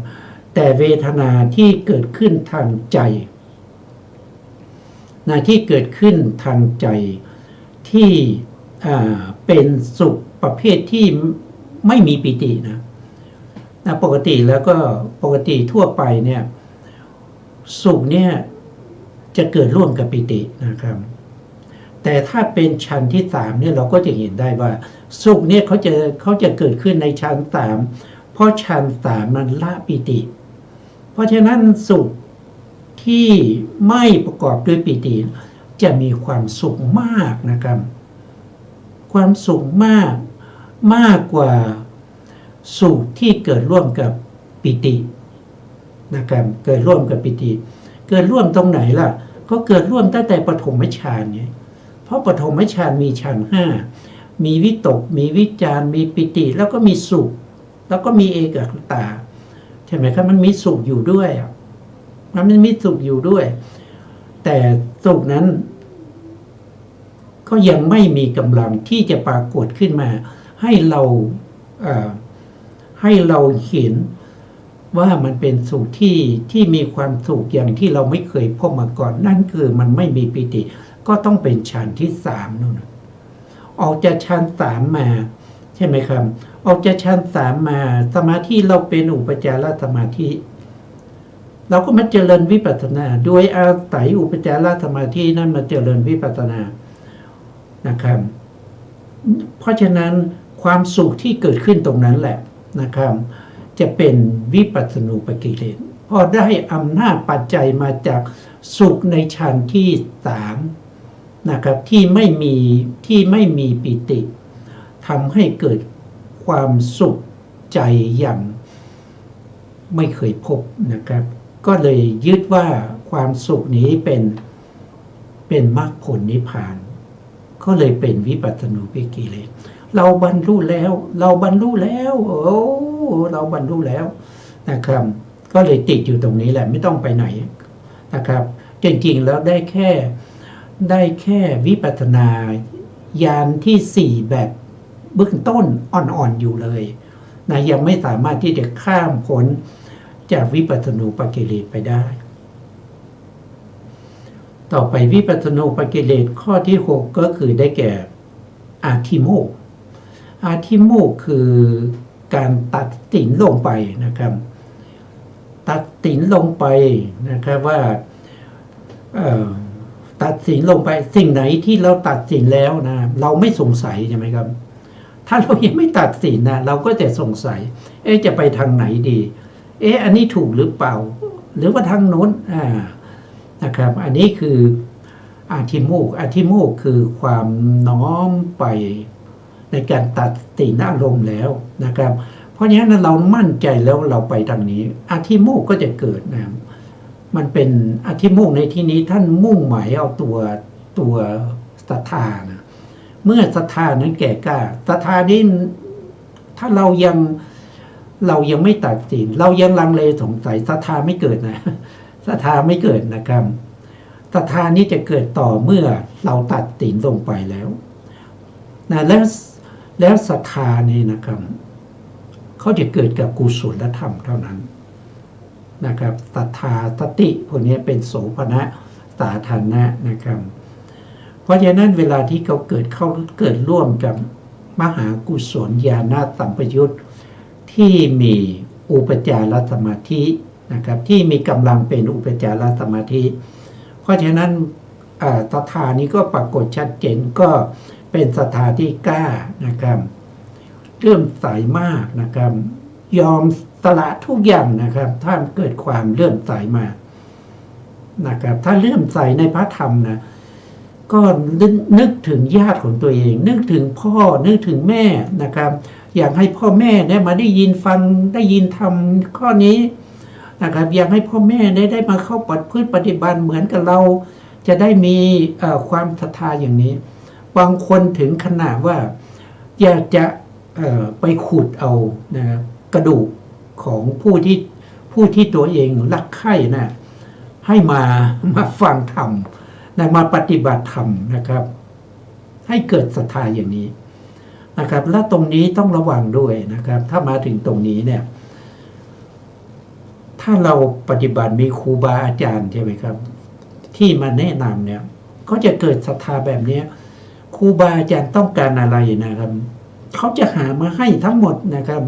แต่เวทนาที่เกิดขึ้นทางใจที่เกิดขึ้นทางใจที่เป็นสุขประเภทที่ไม่มีปิตินะปกติแล้วก็ปกติทั่วไปเนี่ยสุขเนี่ยจะเกิดร่วมกับปิตินะครับแต่ถ้าเป็นชั้นที่3เนี่ยเราก็จะเห็นได้ว่าสุขเนี่ยเขาจะเกิดขึ้นในชั้น3เพราะชั้น3มันละปิติเพราะฉะนั้นสุขที่ไม่ประกอบด้วยปิติจะมีความสุขมากนะครับความสุขมากกว่าสุขที่เกิดร่วมกับปิตินะครับเกิดร่วมกับปิติเกิดร่วมตรงไหนล่ะก็เกิดร่วมตั้งแต่ปฐมฌานไงเพราะปฐมฌานมีฌาน5มีวิตกมีวิจารมีปิติแล้วก็มีสุขแล้วก็มีเอกคตาใช่ไหมครับมันมีสุขอยู่ด้วยมันมีสุขอยู่ด้วยแต่สุขนั้นก็ยังไม่มีกำลังที่จะปรากฏขึ้นมาให้เราเห็นว่ามันเป็นสุขที่มีความสุขอย่างที่เราไม่เคยพบมาก่อนนั่นคือมันไม่มีปิติก็ต้องเป็นฌานที่3นู่นออกจากฌาน3มาใช่ไหมครับออกจากฌาน3มาสมาธิเราเป็นอุปจารสมาธิเราก็มาเจริญวิปัสสนาโดยอาศัยอุปจารสมาธินั้นมาเจริญวิปัสสนานะครับเพราะฉะนั้นความสุขที่เกิดขึ้นตรงนั้นแหละนะครับจะเป็นวิปัสสนูปกิเลสพอได้อำนาจปัจจัยมาจากสุขในฌานที่3นะครับที่ไม่มีปิติทำให้เกิดความสุขใจอย่างไม่เคยพบนะครับก็เลยยึดว่าความสุขนี้เป็นมรรคผลนิพพานก็เลยเป็นวิปัสสนูปกิเลสเราบรรลุแล้วเราบรรลุแล้วนะครับก็เลยติดอยู่ตรงนี้แหละไม่ต้องไปไหนนะครับจริงๆแล้วได้แค่วิปัสสนาญาณที่4แบบเบื้องต้นอ่อนๆอยู่เลยนะยังไม่สามารถที่จะข้ามพ้นจากวิปัสสนูปกิเลสไปได้ต่อไปวิปัสสนูปกิเลสข้อที่6ก็คือได้แก่อาทิโมกข์อาทิโมกข์คือการตัดสินลงไปนะครับตัดสินลงไปนะครับว่าตัดสินลงไปสิ่งไหนที่เราตัดสินแล้วนะเราไม่สงสัยใช่ไหมครับถ้าเรายังไม่ตัดสินนะเราก็จะสงสัยจะไปทางไหนดีอันนี้ถูกหรือเปล่าหรือว่าทางโน้นนะครับอันนี้คือ อาธิมูกอาธิมูกคือความน้อมไปในการตัดสินอารมณ์แล้วนะครับเพราะฉะนั้นเรามั่นใจแล้วเราไปทางนี้อาธิมูกก็จะเกิดนะมันเป็นอาธิมูกในที่นี้ท่านมุ่งหมายเอาตัวศรัทธานะเมื่อศรัทธานั้นแก่กล้าศรัทธานี้ถ้าเรายังไม่ตัดสินเรายังลังเลสงสัยศรัทธาไม่เกิดนะศรัทธาไม่เกิดนะครับศรัทธานี้จะเกิดต่อเมื่อเราตัดสินลงไปแล้วนะแล้วศรัทธานี่นะครับเขาจะเกิดกับกุศลธรรมเท่านั้นนะครับศรัทธาสติพวกนี้เป็นโสภณะสาธารณะนะครับเพราะฉะนั้นเวลาที่เขาเกิดร่วมกับมหากุศลญาณสัมปยุตที่มีอุปจารสมาธินะครับที่มีกำลังเป็นอุปจารสมาธิเพราะฉะนั้นศรัทธานี้ก็ปรากฏชัดเจนก็เป็นศรัทธาที่กล้านะครับเลื่อมใสมากนะครับยอมสละทุกอย่างนะครับถ้าเกิดความเลื่อมใสมานะครับถ้าเลื่อมใสในพระธรรมนะก็นึกถึงญาติของตัวเองนึกถึงพ่อนึกถึงแม่นะครับอยากให้พ่อแม่มาได้ยินฟังได้ยินทำข้อนี้นะครับอยากให้พ่อแม่ได้มาเข้าปฏิบัติเหมือนกับเราจะได้มีความศรัทธาอย่างนี้บางคนถึงขนาดว่าอยากจะไปขุดเอานะครับกระดูกของผู้ที่ตัวเองรักใคร่นะให้มาฟังธรรมมาปฏิบัติธรรมนะครับให้เกิดศรัทธาอย่างนี้นะครับและตรงนี้ต้องระวังด้วยนะครับถ้ามาถึงตรงนี้เนี่ยถ้าเราปฏิบัติมีครูบาอาจารย์ใช่ไหมครับที่มาแนะนำเนี่ยก็จะเกิดศรัทธาแบบนี้ครูบาอาจารย์ต้องการอะไรนะครับเขาจะหามาให้ทั้งหมดนะครับ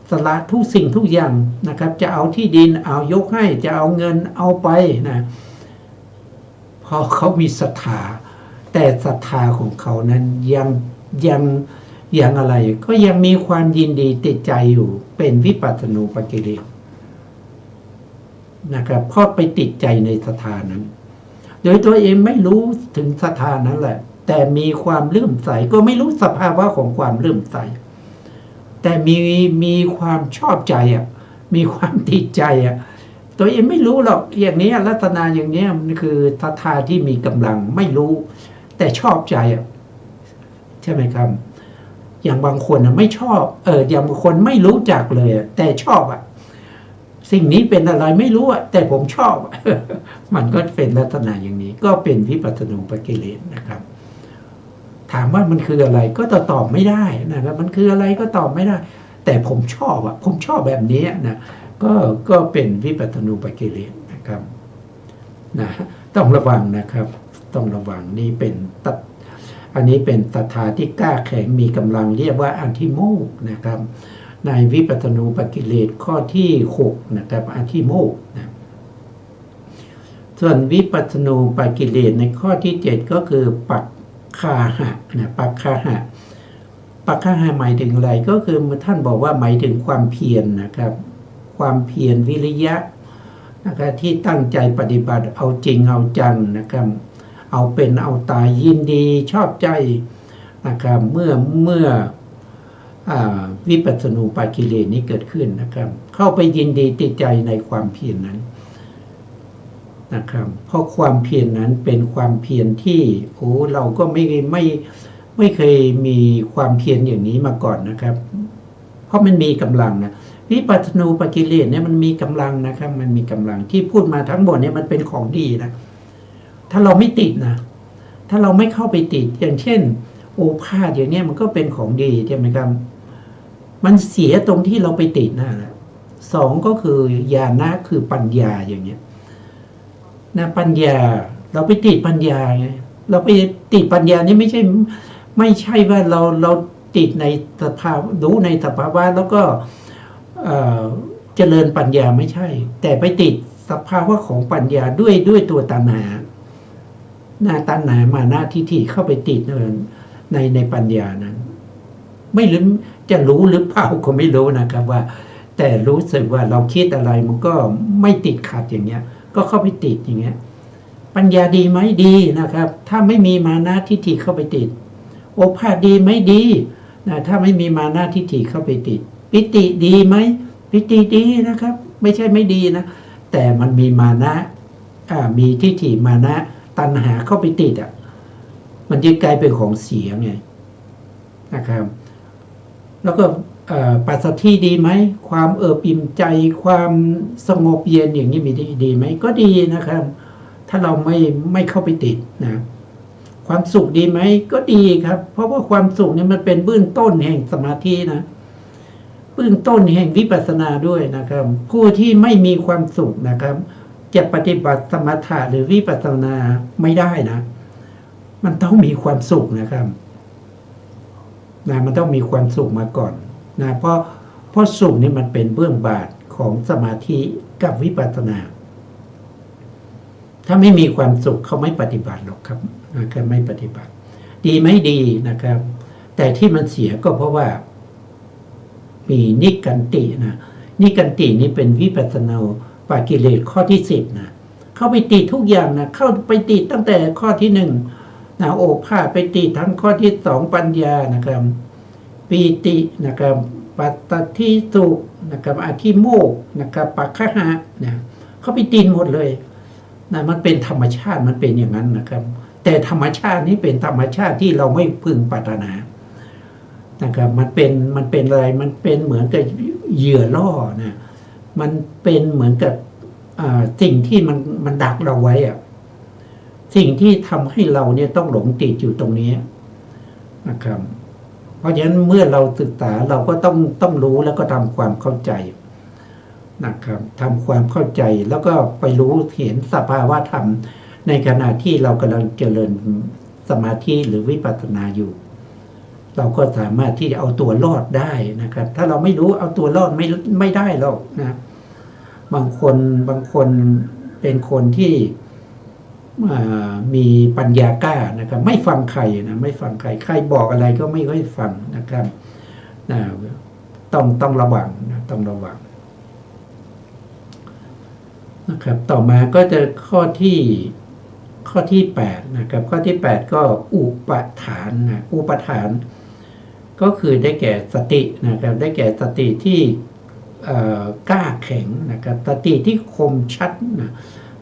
สละทุกสิ่งทุกอย่างนะครับจะเอาที่ดินเอายกให้จะเอาเงินเอาไปนะพอเขามีศรัทธาแต่ศรัทธาของเขานั้นยังอะไรก็ยังมีความยินดีติดใจอยู่เป็นวิปัสสนูปกิเลสนะครับเพราะไปติดใจในศรัทธานั้นโดยตัวเองไม่รู้ถึงศรัทธานั้นแหละแต่มีความเลื่อมใสก็ไม่รู้สภาวะของความเลื่อมใสแต่มีความชอบใจมีความติดใจตัวเองไม่รู้หรอกอย่างนี้ลักษณะอย่างนี้มันคือศรัทธาที่มีกำลังไม่รู้แต่ชอบใจใช่ไหมครับอย่างบางคนไม่ชอบอย่างบางคนไม่รู้จักเลยแต่ชอบสิ่งนี้เป็นอะไรไม่รู้แต่ผมชอบมันก็เป็นลักษณะอย่างนี้ก็เป็นวิปัสสนูปกิเลสนะครับถามว่ามันคืออะไรก็ตอบไม่ได้นะครับมันคืออะไรก็ตอบไม่ได้แต่ผมชอบผมชอบแบบนี้นะก็เป็นวิปัสสนูปกิเลสนะครับนะต้องระวังนะครับต้องระวังนี่เป็นอันนี้เป็นศรัทธาที่กล้าแข็งมีกำลังเรียกว่าอธิโมกข์นะครับในวิปัสสนูปกิเลสข้อที่6นะครับอธิโมกข์นะส่วนวิปัสสนูปกิเลสในข้อที่7ก็คือปักคาหะนะปักคาหะหมายถึงอะไรก็คือท่านบอกว่าหมายถึงความเพียรนะครับความเพียรวิริยะนะครับที่ตั้งใจปฏิบัติเอาจริงเอาจังนะครับเอาเป็นเอาตายยินดีชอบใจนะครับเมื่อวิปัสสนูปกิเลสนี้เกิดขึ้นนะครับเข้าไปยินดีติดใจในความเพียรนั้นนะครับเพราะความเพียรนั้นเป็นความเพียรที่เราก็ไม่เคยมีความเพียรอย่างนี้มาก่อนนะครับเพราะมันมีกำลังนะวิปัสสนูปกิเลสเนี่ยมันมีกำลังนะครับมันมีกำลังที่พูดมาทั้งหมดเนี่ยมันเป็นของดีนะถ้าเราไม่ติดนะถ้าเราไม่เข้าไปติดอย่างเช่นโอภาสอย่างเนี้ยมันก็เป็นของดีใช่ไหมครับมันเสียตรงที่เราไปติดนะสองก็คือญาณะคือปัญญาอย่างเนี้ยนะปัญญาเราไปติดปัญญาไงเราไปติดปัญญานี่ไม่ใช่ว่าเราติดในสภาวะรู้ในสภาวะแล้วก็เจริญปัญญาไม่ใช่แต่ไปติดสภาวะของปัญญาด้วยตัวตัณหาตัณหามานะทิฏฐิเข้าไปติดในปัญญานั้นไม่รู้จะรู้หรือเปล่าก็ไม่รู้นะครับว่าแต่รู้สึกว่าเราคิดอะไรมันก็ไม่ติดขัดอย่างเงี้ยก็เข้าไปติดอย่างเงี้ย ปัญญาดีไหมดีนะครับถ้าไม่มีมานะทิฏฐิเข้าไปติดโอภาสดีไหมดีนะถ้าไม่มีมานะทิฏฐิเข้าไปติดปิติดีไหมปิติดีนะครับไม่ใช่ไม่ดีนะแต่มันมีมานะมีทิฏฐิมานะตัณหาเข้าไปติดมันจะกลายเป็นของเสียไงนะครับแล้วก็ปัสสัทธิดีไหมความเอิบอิ่มใจความสงบเย็นอย่างนี้มีดีไหมก็ดีนะครับถ้าเราไม่เข้าไปติดนะความสุขดีไหมก็ดีครับเพราะว่าความสุขเนี่ยมันเป็นเบื้องต้นแห่งสมาธินะเบื้องต้นแห่งวิปัสสนาด้วยนะครับผู้ที่ไม่มีความสุขนะครับจะปฏิบัติสมถะหรือวิปัสสนาไม่ได้นะมันต้องมีความสุขนะครับมันต้องมีความสุขมาก่อนนะเพราะสุขนี่มันเป็นเบื้องบาทของสมาธิกับวิปัสสนาถ้าไม่มีความสุขเขาไม่ปฏิบัติหรอกครับนะครับไม่ปฏิบัติดีไม่ดีนะครับแต่ที่มันเสียก็เพราะว่ามีนิกันตินะนิกันตินี่เป็นวิปัสสนาปากิเลสข้อที่10นะเข้าไปติดทุกอย่างนะเข้าไปติดตั้งแต่ข้อที่1นะโอภาสไปติดทั้งข้อที่2ปัญญานะครับปีตินะครับปัตตทิสุนะครับอธิโมกข์นะครับปัคขหะนะเขาไปติดหมดเลยนะมันเป็นธรรมชาติมันเป็นอย่างนั้นนะครับแต่ธรรมชาตินี้เป็นธรรมชาติที่เราไม่พึงปรารถนานะครับมันเป็นอะไรมันเป็นเหมือนกับเหยื่อล่อนะมันเป็นเหมือนกับสิ่งที่มันดักเราไว้สิ่งที่ทำให้เราเนี่ยต้องหลงติดอยู่ตรงนี้นะครับเพราะฉะนั้นเมื่อเราศึกษาเราก็ต้องรู้แล้วก็ทำความเข้าใจนะครับทำความเข้าใจแล้วก็ไปรู้เห็นสภาวะธรรมในขณะที่เรากำลังเจริญสมาธิหรือวิปัสสนาอยู่เราก็สามารถที่จะเอาตัวรอดได้นะครับถ้าเราไม่รู้เอาตัวรอดไม่ได้หรอกนะบางคนเป็นคนที่มีปัญญากล้านะครับไม่ฟังใครนะไม่ฟังใครบอกอะไรก็ไม่ค่อยฟังนะครับต้องระวังนะต้องระวังนะครับต่อมาก็จะข้อที่8นะครับข้อที่8ก็อุปทานนะอุปทานก็คือได้แก่สตินะครับได้แก่สติที่กล้าแข็งนะครับสติที่คมชัดนะ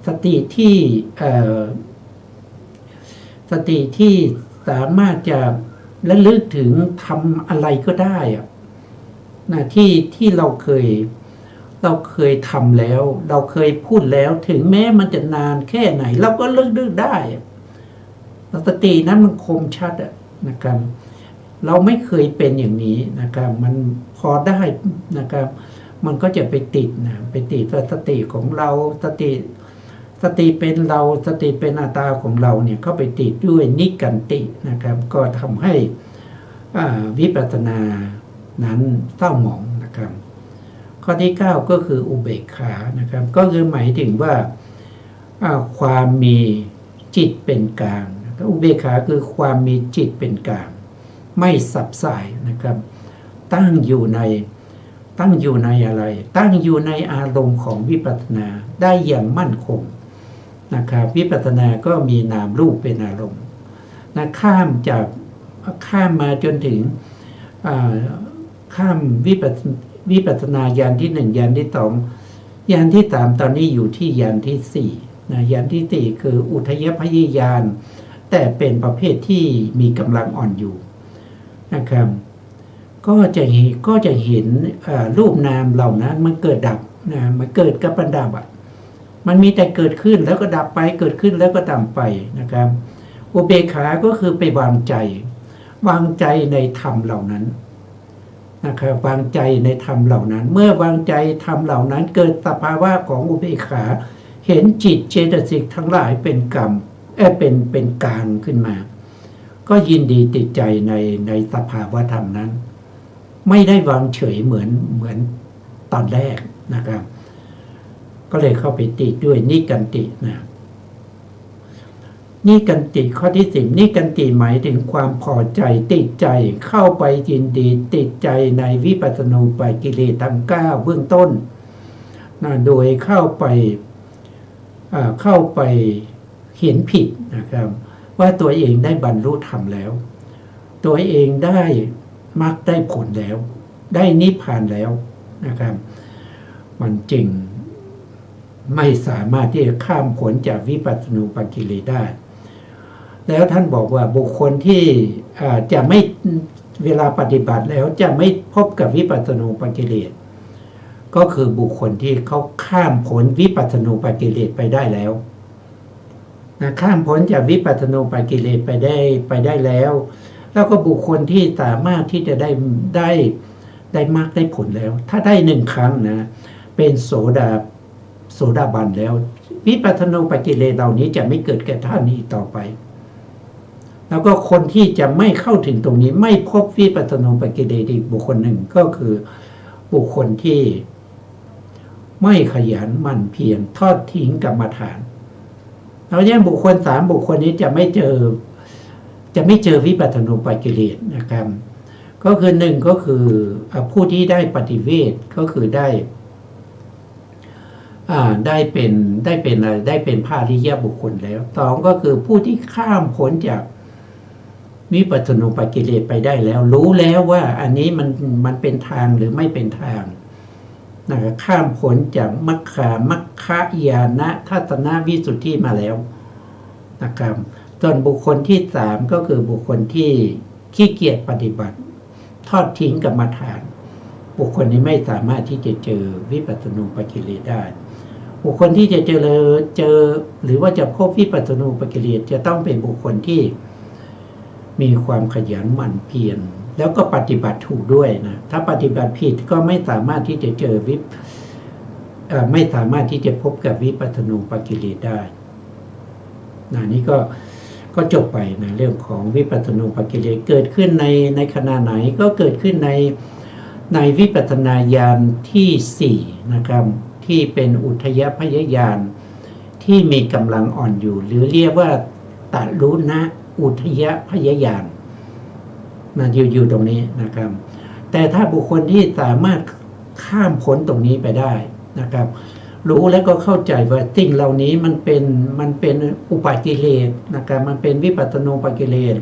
สติที่สามารถจะระลึกถึงทำอะไรก็ได้นะที่เราเคยทำแล้วเราเคยพูดแล้วถึงแม้มันจะนานแค่ไหนเราก็ลึกได้สตินั้นมันคมชัดนะครับเราไม่เคยเป็นอย่างนี้นะครับมันพอได้นะครับมันก็จะไปติดนะไปติดว่าสติของเราสติเป็นเราสติเป็นอัตตาของเราเนี่ยเข้าไปติดด้วยนิกันตินะครับก็ทำให้วิปัสสนานั้นเศร้าหมองนะครับข้อที่9ก็คืออุเบกขานะครับก็คือหมายถึงว่าความมีจิตเป็นกลางอุเบกขาคือความมีจิตเป็นกลางไม่สับสายนะครับตั้งอยู่ในอะไรตั้งอยู่ในอารมณ์ของวิปัสสนาได้อย่างมั่นคงนะครับวิปัสสนาก็มีนามรูปเป็นอารมณ์นะข้ามมาจนถึงข้ามวิปัสสนาญาณที่1ญาณที่2ญาณที่3ตอนนี้อยู่ที่ญาณที่4นะญาณที่4คืออุทยพยญาณแต่เป็นประเภทที่มีกำลังอ่อนอยู่นะครับก็จะเห็นรูปนามเหล่านั้นมันเกิดดับนะมันเกิดกับดับมันมีแต่เกิดขึ้นแล้วก็ดับไปเกิดขึ้นแล้วก็ดับไปนะครับอุเบกขาก็คือไปวางใจในธรรมเหล่านั้นนะครับวางใจในธรรมเหล่านั้นเมื่อวางใจธรรมเหล่านั้นเกิดสภาวะของอุเบกขาเห็นจิตเจตสิกทั้งหลายเป็นกรรมเป็นกลางขึ้นมาก็ยินดีติดใจในสภาวะธรรมนั้นไม่ได้วางเฉยเหมือนตอนแรกนะครับก็เลยเข้าไปติดด้วยนิกันตินะนิกันติข้อที่10นิกันติหมายถึงความพอใจติดใจเข้าไปยินดีติดใจในวิปัสสนูปกิเลสทั้ง9เบื้องต้นนะโดยเข้าไป เห็นผิดนะครับว่าตัวเองได้บรรลุธรรมแล้วตัวเองได้มรรคได้ผลแล้วได้นิพพานแล้วนะครับมันจริงไม่สามารถที่จะข้ามผลจากวิปัสสนูปกิเลสได้แล้วท่านบอกว่าบุคคลที่จะไม่เวลาปฏิบัติแล้วจะไม่พบกับวิปัสสนูปกิเลสก็คือบุคคลที่เขาข้ามผลวิปัสสนูปกิเลสไปได้แล้วนะข้ามพ้นจากวิปัสสนูปกิเลสไปได้แล้วก็บุคคลที่สามารถที่จะได้มรรคได้ผลแล้วถ้าได้1 ครั้งนะเป็นโสดาบันแล้ววิปัสสนูปกิเลสเหล่านี้จะไม่เกิดแก่ท่านอีกต่อไปแล้วก็คนที่จะไม่เข้าถึงตรงนี้ไม่พบวิปัสสนูปกิเลสอีกบุคคลหนึ่งก็คือบุคคลที่ไม่ขยันหมั่นเพียรทอดทิ้งกรรมฐานเราแยกบุคคล3บุคคลนี้จะไม่เจอวิปัสสนูปกิเลสนะครับก็คือ1ก็คือผู้ที่ได้ปฏิเวทก็คือได้เป็นพระอริยบุคคลแล้ว2ก็คือผู้ที่ข้ามพ้นจากวิปัสสนูปกิเลสไปได้แล้วรู้แล้วว่าอันนี้มันเป็นทางหรือไม่เป็นทางนะครับข้ามพ้นจากมัคคะญาณทัศนวิสุทธิมาแล้วนะครับส่วนบุคคลที่3ก็คือบุคคลที่ขี้เกียจปฏิบัติทอดทิ้งกรรมฐานบุคคลนี้ไม่สามารถที่จะเจอวิปัสสนูปกิเลสได้บุคคลที่จะเจอหรือว่าจะพบวิปัสสนูปกิเลสจะต้องเป็นบุคคลที่มีความขยันหมั่นเพียรแล้วก็ปฏิบัติถูกด้วยนะถ้าปฏิบัติผิดก็ไม่สามารถที่จะเจอไม่สามารถที่จะพบกับวิปัสสนูปกิเลสได้นี่ก็จบไปนะเรื่องของวิปัสสนูปกิเลสเกิดขึ้นในขณะไหนก็เกิดขึ้นในวิปัสสนาญาณที่4นะครับที่เป็นอุทยพยญาณที่มีกำลังอ่อนอยู่หรือเรียกว่าตัลุนะอุทยพยญาณอยู่ตรงนี้นะครับแต่ถ้าบุคคลที่สามารถข้ามพ้นตรงนี้ไปได้นะครับรู้แล้วก็เข้าใจว่าสิ่งเหล่านี้มันเป็นอุปากิเลสนะครับมันเป็นวิปัสสนูปกิเลส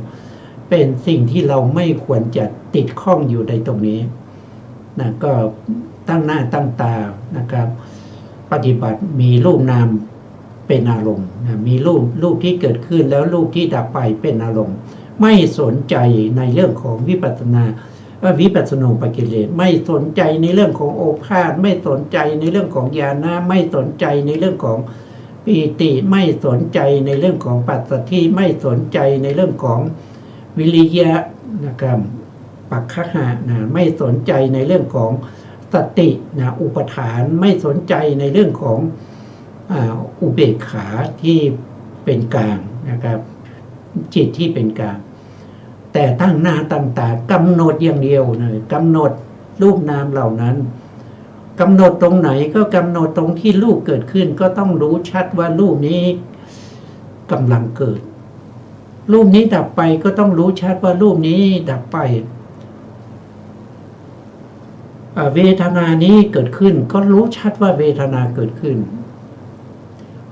เป็นสิ่งที่เราไม่ควรจะติดข้องอยู่ในตรงนี้นะก็ตั้งหน้าตั้งตานะครับปฏิบัติมีรูปนามเป็นอารมณ์นะมีรูปที่เกิดขึ้นแล้วรูปที่ดับไปเป็นอารมณ์ไม่สนใจในเรื่องของวิปัสสนูปกิเลสไม่สนใจในเรื่องของโอภาสไม่สนใจในเรื่องของญาณะไม่สนใจในเรื่องของปีติไม่สนใจในเรื่องของปัสสัทธิไม่สนใจในเรื่องของวิริยะนะครับปัคคะหะนะไม่สนใจในเรื่องของสตินะอุปทานไม่สนใจในเรื่องของอุเบกขาที่เป็นกลางนะครับจิตที่เป็นกลางแต่ตั้งหน้าตั้งตากำหนดอย่างเดียวนะกำหนดรูปนามเหล่านั้นกำหนดตรงไหนก็กำหนดตรงที่รูปเกิดขึ้นก็ต้องรู้ชัดว่ารูปนี้กำลังเกิดรูปนี้ดับไปก็ต้องรู้ชัดว่ารูปนี้ดับไปเวทนานี้เกิดขึ้นก็รู้ชัดว่าเวทนาเกิดขึ้น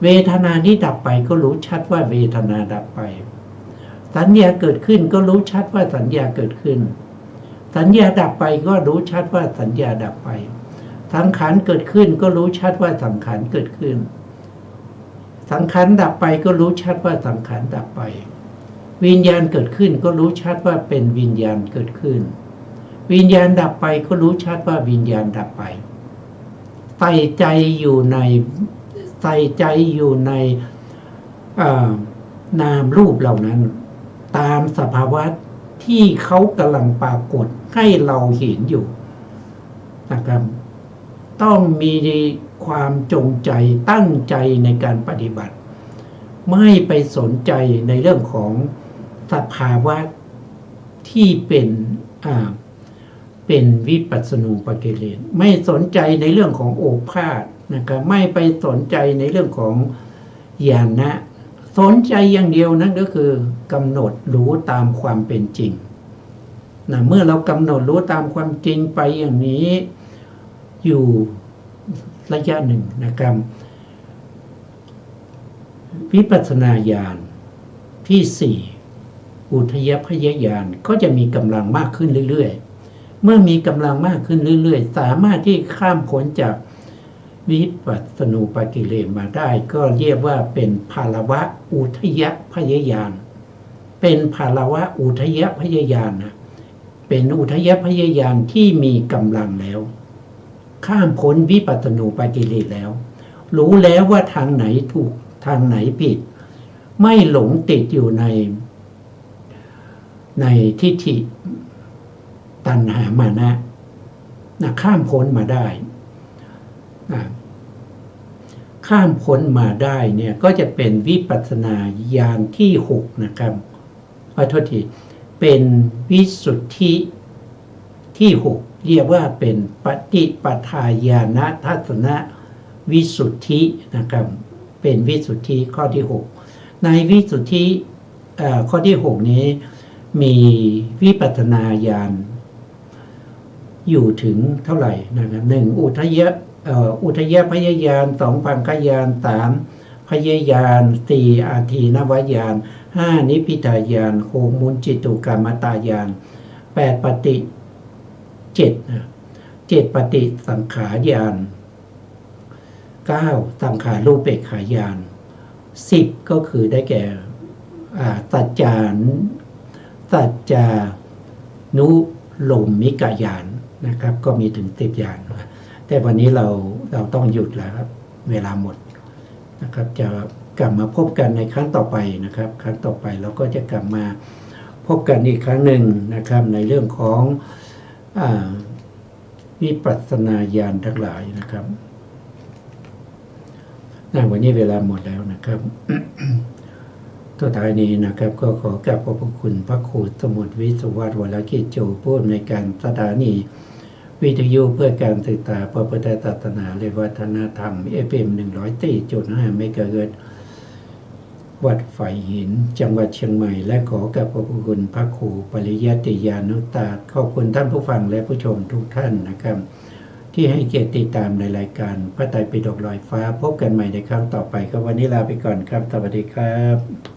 เวทนานี้ดับไปก็รู้ชัดว่าเวทนาดับไปสัญญาเกิดขึ้นก็รู้ชัดว่าสัญญาเกิดขึ้นสัญญาดับไปก็รู้ชัดว่าสัญญาดับไปสังขารเกิดขึ้นก็รู้ชัดว่าสังขารเกิดขึ้นสังขารดับไปก็รู้ชัดว่าสังขารดับไปวิญญาณเกิดขึ้นก็รู้ชัดว่าเป็นวิญญาณเกิดขึ้นวิญญาณดับไปก็รู้ชัดว่าวิญญาณดับไปใส่ใจอยู่ในนามรูปเหล่านั้นตามสภาวะที่เขากำลังปรากฏให้เราเห็นอยู่นะครับต้องมีความจงใจตั้งใจในการปฏิบัติไม่ไปสนใจในเรื่องของสภาวะที่เป็นวิปัสสนูปกิเลสไม่สนใจในเรื่องของโอภาสนะครับไม่ไปสนใจในเรื่องของญาณะสนใจอย่างเดียวนั่นก็คือกำหนดรู้ตามความเป็นจริงนะเมื่อเรากำหนดรู้ตามความจริงไปอย่างนี้อยู่ระยะหนึ่งนะครับ วิปัสสนาญาณที่สี่อุทยพยญาณก็จะมีกำลังมากขึ้นเรื่อยๆเมื่อมีกำลังมากขึ้นเรื่อยๆสามารถที่ข้ามพ้นจากวิปัสสนูปกิเลสมาได้ก็เรียกว่าเป็นภารวะอุทยพยญาณเป็นภารวะอุทยพยญาณนะเป็นอุทยพยญาณที่มีกำลังแล้วข้ามพ้นวิปัสสนูปกิเลสแล้วรู้แล้วว่าทางไหนถูกทางไหนผิดไม่หลงติดอยู่ในทิฏฐิตัณหามานะข้ามพ้นมาได้ข้ามพ้นมาได้เนี่ยก็จะเป็นวิปัสสนาญาณที่6นะครับขอโทษทีเป็นวิสุทธิที่6เรียกว่าเป็นปฏิปทาญาณทัศนวิสุทธินะครับเป็นวิสุทธิข้อที่6ในวิสุทธิข้อที่6นี้มีวิปัสสนาญาณอยู่ถึงเท่าไหร่นะครับ1อุทยพยญาณ2พังคญาณ3พยญาณ4อาทีนวญาณ5นิพพิทายาน6มุนจิตุกรรมตายาน8ปฏิ7ปฏิสังขารญาณ9สังขารูปเปกขายาน10ก็คือได้แก่สัจจานุโลมมิกายานนะครับก็มีถึง10อย่างแต่วันนี้เราต้องหยุดแล้วครับเวลาหมดนะครับจะกลับมาพบกันในครั้งต่อไปนะครับครั้งต่อไปเราก็จะกลับมาพบกันอีกครั้งหนึ่งนะครับในเรื่องของวิปัสสนาญาณทั้งหลายนะครับวันนี้เวลาหมดแล้วนะครับ สุดท้ายนี้นะครับก็ขอกราบขอบพระคุณพระครูสมุทรวิสุวัฒน์วรกิจโจผู้อำนวยการสถานีวิทยุเพื่อการศึกษาพระพุทธศาสนาและวัฒนธรรม FM 104.5 เมกะเฮิรตซ์วัดไฝหินจังหวัดเชียงใหม่และขอกราบขอบคุณพระครูปริยัติยานุตาขอบคุณท่านผู้ฟังและผู้ชมทุกท่านนะครับที่ให้เกียรติติดตามในรายการพระไตรปิฎกลอยฟ้าพบกันใหม่ในครั้งต่อไปครับวันนี้ลาไปก่อนครับสวัสดีครับ